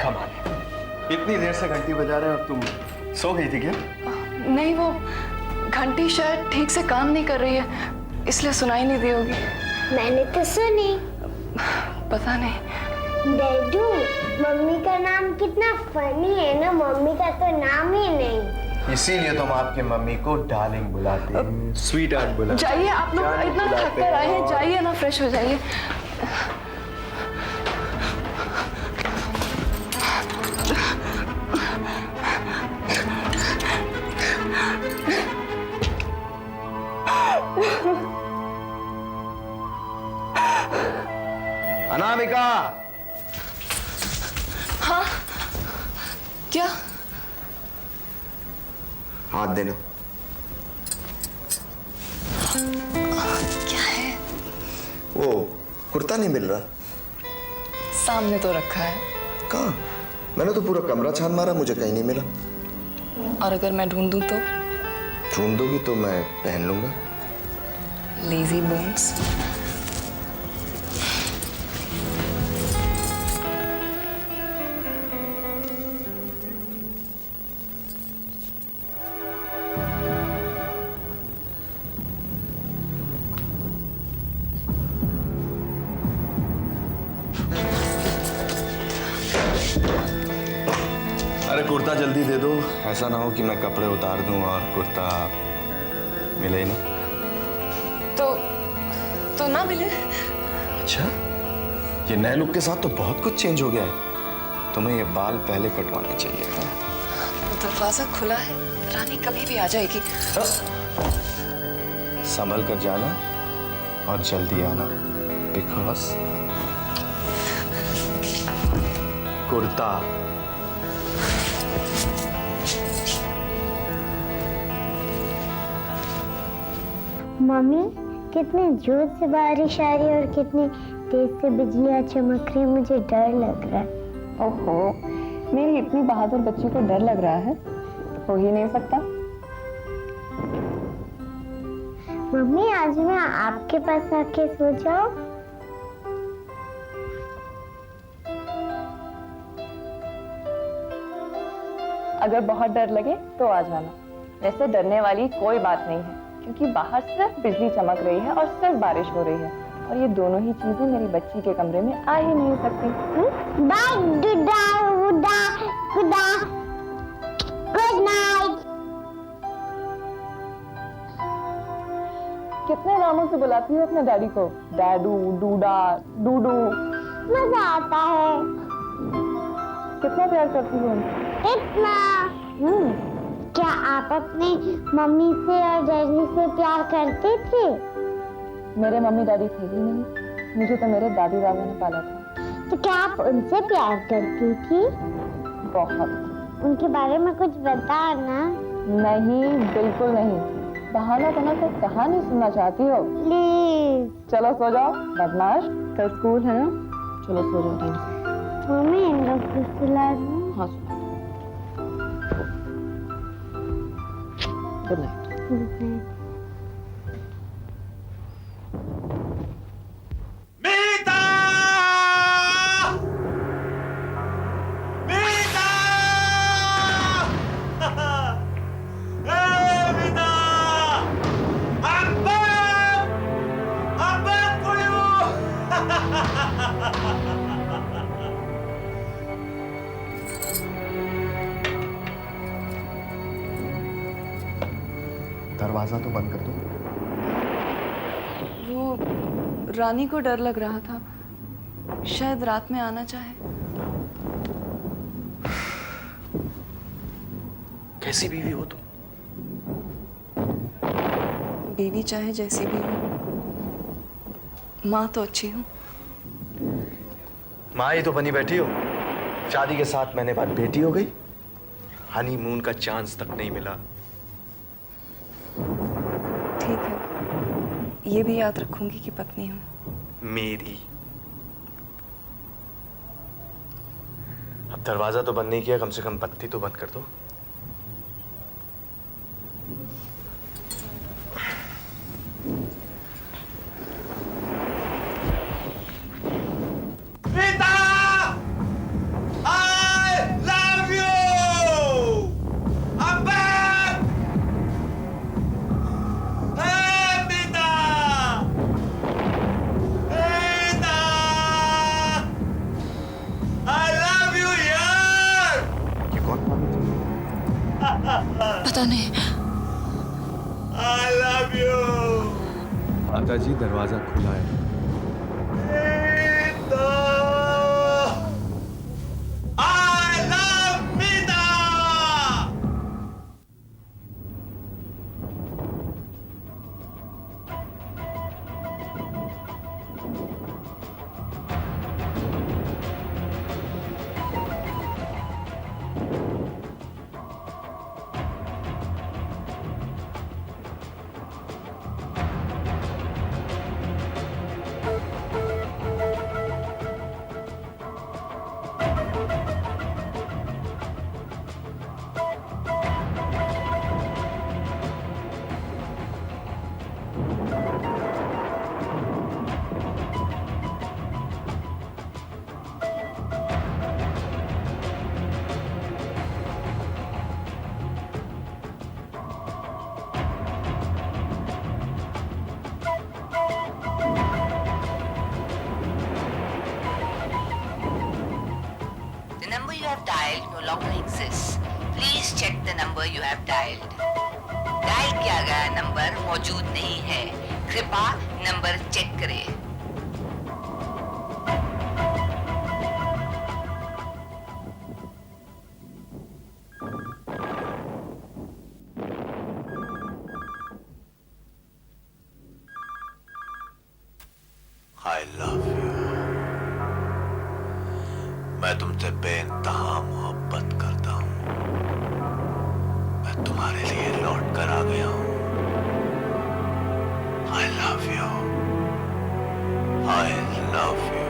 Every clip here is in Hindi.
कमाल, इतनी देर से घंटी बजा रहे हैं और तुम सो गई थी क्या? नहीं, वो घंटी शायद ठीक से काम नहीं कर रही है, इसलिए सुनाई नहीं दी होगी। मैंने तो सुनी। पता नहीं। डैडू, मम्मी का नाम कितना फनी है ना, मम्मी का तो नाम ही नहीं। इसीलिए तुम आपकी मम्मी को डार्लिंग बुलाते हैं, स्वीट हार्ट बुलाते हैं। जाइए, आप लोग इतना थक कर आए हैं, जाइए ना, फ्रेश हो जाइए। अनामिका! हाँ, क्या? हाथ देना। क्या है? वो कुर्ता नहीं मिल रहा। सामने तो रखा है। कहाँ? मैंने तो पूरा कमरा छान मारा, मुझे कहीं नहीं मिला। और अगर मैं ढूंढूं तो? ढूंढ दोगी तो मैं पहन लूंगा। Lazy bones. अरे कुर्ता जल्दी दे दो, ऐसा ना हो कि मैं कपड़े उतार दूं और कुर्ता मिले ही ना। तो ना मिले। अच्छा, ये नए लुक के साथ तो बहुत कुछ चेंज हो गया है। तुम्हें ये बाल पहले कटवाने चाहिए था। दरवाजा खुला है, रानी कभी भी आ जाएगी। संभल कर जाना और जल्दी आना, बिकॉज कुर्ता। मम्मी, कितने जोर से बारिश आ रही है और कितनी तेज से बिजलियां चमक रही है, मुझे डर लग रहा है। ओहो, मेरी इतनी बहादुर बच्ची को डर लग रहा है? हो ही नहीं सकता। मम्मी, आज मैं आपके पास आके सो जाऊं? अगर बहुत डर लगे तो आ जाना। वैसे डरने वाली कोई बात नहीं है, क्योंकि बाहर सिर्फ बिजली चमक रही है और सिर्फ बारिश हो रही है, और ये दोनों ही चीजें मेरी बच्ची के कमरे में आ ही नहीं सकती। बाय डुडा उडा गुडा, गुड नाइट। कितने नामों से बुलाती है अपने डैडी को? डैडू, डूडा, डूडू। मजा आता है। कितना प्यार करती हूँ। इतना। क्या आप अपने मम्मी से और डैडी से प्यार करते थे? मेरे मम्मी डैडी थे ही नहीं, मुझे तो मेरे दादी दादा ने पाला था। तो क्या आप उनसे प्यार करती थी? बहुत। उनके बारे में कुछ बताना। नहीं, बिल्कुल नहीं। बहाना बना कर कहानी सुनना चाहती हो? प्लीज। चलो सो जाओ, बदमाश। कल स्कूल है ना, चलो सो जाओ टाइम से। मम्मी, इन लोग को सुला दूं? हाँ, सुनो। Good night. Good night. Meeta! Meeta! Hey, Meeta! I'm back! I'm back for you! दरवाजा तो बंद कर दो। वो रानी को डर लग रहा था, शायद रात में आना चाहे। कैसी बीवी हो तुम? बीवी चाहे जैसी भी हो, माँ तो अच्छी हूँ। माँ ही तो बनी बैठी हो। शादी के 7 महीने बाद बेटी हो गई, हनीमून का चांस तक नहीं मिला। ठीक है, ये भी याद रखूंगी कि पत्नी हूँ मेरी। अब दरवाजा तो बंद नहीं किया, कम से कम बत्ती तो बंद कर दो। मीता! पता नहीं। I love you. माता जी दरवाजा खुला है। Meeta! I love Meeta! The number you have dialed no longer exists. Please check the number you have dialed. Dial किया गया नंबर मौजूद नहीं है। कृपया नंबर चेक करें। I love you. मैं तुमसे बेइंतहा मोहब्बत करता हूँ। मैं तुम्हारे लिए लौट कर आ गया हूँ। I love you. I love you.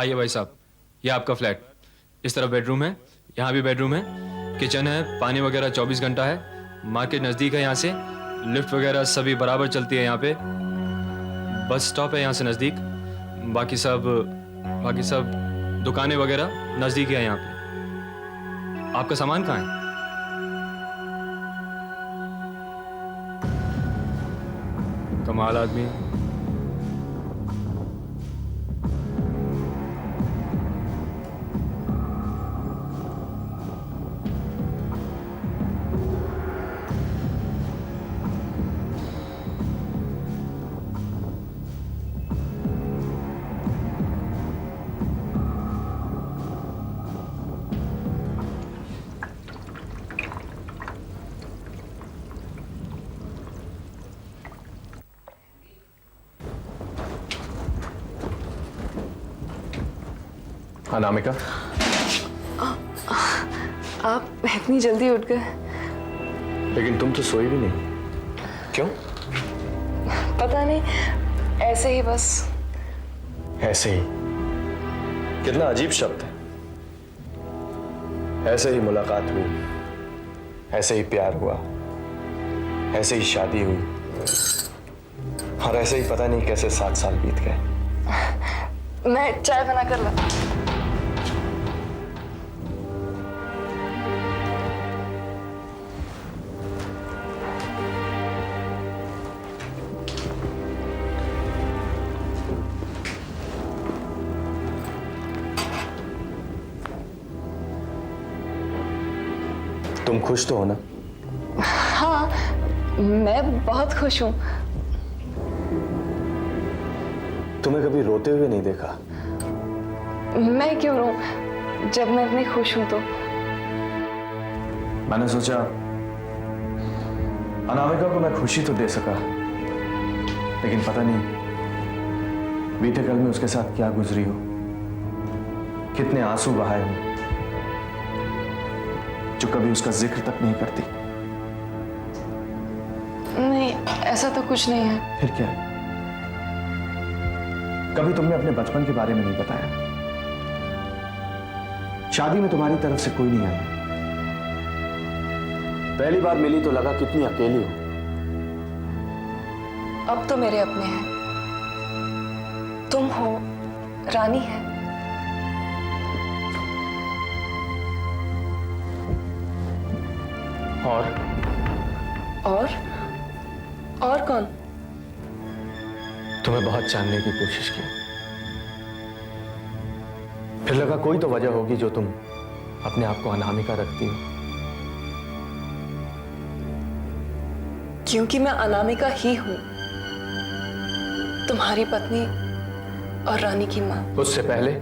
आइए भाई साहब, ये आपका फ्लैट। इस तरफ बेडरूम है, यहाँ भी बेडरूम है, किचन है, पानी वगैरह 24 घंटा है, मार्केट नज़दीक है यहाँ से, लिफ्ट वगैरह सभी बराबर चलती है यहाँ पे, बस स्टॉप है यहाँ से नज़दीक, बाकी सब दुकानें वगैरह नज़दीक है यहाँ पे। आपका सामान कहाँ है? कमाल आदमी। अनामिका, आप इतनी जल्दी उठ गए? लेकिन तुम तो सोई भी नहीं। क्यों? पता नहीं, ऐसे ही बस। ऐसे ही? कितना अजीब शब्द है। ऐसे ही मुलाकात हुई, ऐसे ही प्यार हुआ, ऐसे ही शादी हुई, और ऐसे ही पता नहीं कैसे 7 साल बीत गए। मैं चाय बना कर ला। तुम खुश तो हो ना? हाँ, मैं बहुत खुश हूँ। तुम्हें कभी रोते हुए नहीं देखा। मैं क्यों रोऊं जब मैं इतनी खुश हूं तो? मैंने सोचा अनामिका को मैं खुशी तो दे सका, लेकिन पता नहीं बीते कल में उसके साथ क्या गुजरी हो, कितने आंसू बहाए हो, जो कभी उसका जिक्र तक नहीं करती। नहीं, ऐसा तो कुछ नहीं है। फिर क्या? कभी तुमने अपने बचपन के बारे में नहीं बताया। शादी में तुम्हारी तरफ से कोई नहीं आया। पहली बार मिली तो लगा कितनी अकेली हो। अब तो मेरे अपने हैं, तुम हो, रानी है। और कौन? तुम्हें बहुत जानने की कोशिश की, फिर लगा कोई तो वजह होगी जो तुम अपने आप को अनामिका रखती हो। क्योंकि मैं अनामिका ही हूं, तुम्हारी पत्नी और रानी की मां। उससे पहले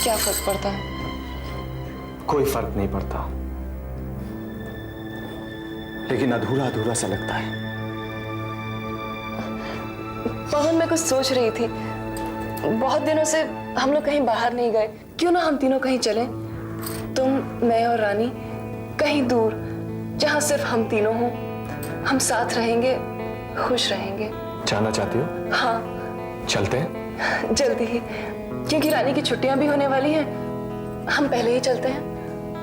क्या फर्क पड़ता है? कोई फर्क नहीं पड़ता, लेकिन अधूरा अधूरा सा लगता है। पवन, मैं कुछ सोच रही थी, बहुत दिनों से हम लोग कहीं बाहर नहीं गए, क्यों ना हम तीनों कहीं चलें? तुम, मैं और रानी, कहीं दूर, जहां सिर्फ हम तीनों हों। हम साथ रहेंगे, खुश रहेंगे। जाना चाहती हो? हाँ, चलते हैं। जल्दी ही, क्योंकि रानी की छुट्टियां भी होने वाली हैं। हम पहले ही चलते हैं।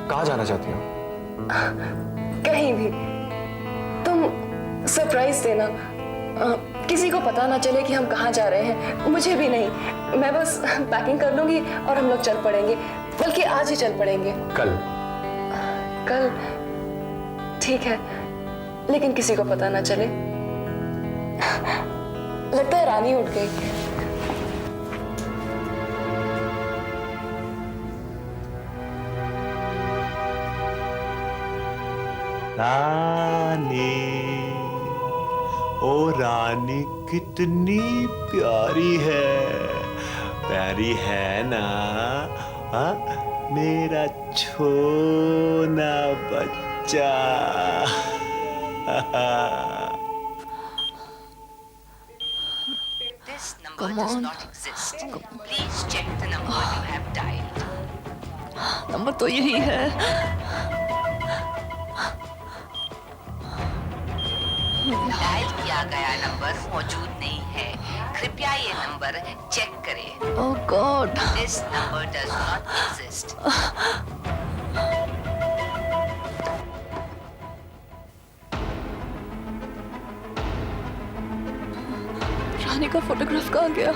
कहाँ जाना चाहती हो? कहीं भी, तुम सरप्राइज देना, किसी को पता ना चले कि हम कहाँ जा रहे हैं। मुझे भी नहीं, मैं बस पैकिंग कर लूंगी और हम लोग चल पड़ेंगे। बल्कि आज ही चल पड़ेंगे। कल? कल ठीक है, लेकिन किसी को पता ना चले। लगता है रानी उठ गई। रानी, ओ रानी कितनी प्यारी है ना, हाँ? मेरा छोना बच्चा। This number does not exist. Please check the number you have dialed. Number तो यही है। डायल किया गया नंबर मौजूद नहीं है, कृपया ये नंबर चेक करें। Oh god. This number does not exist. Rani का फोटोग्राफ कहाँ गया?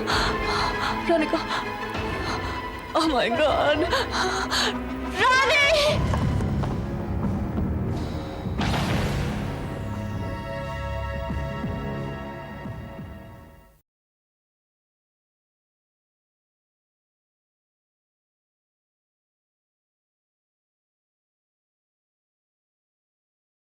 रानी का, ओह माय गॉड, रानी!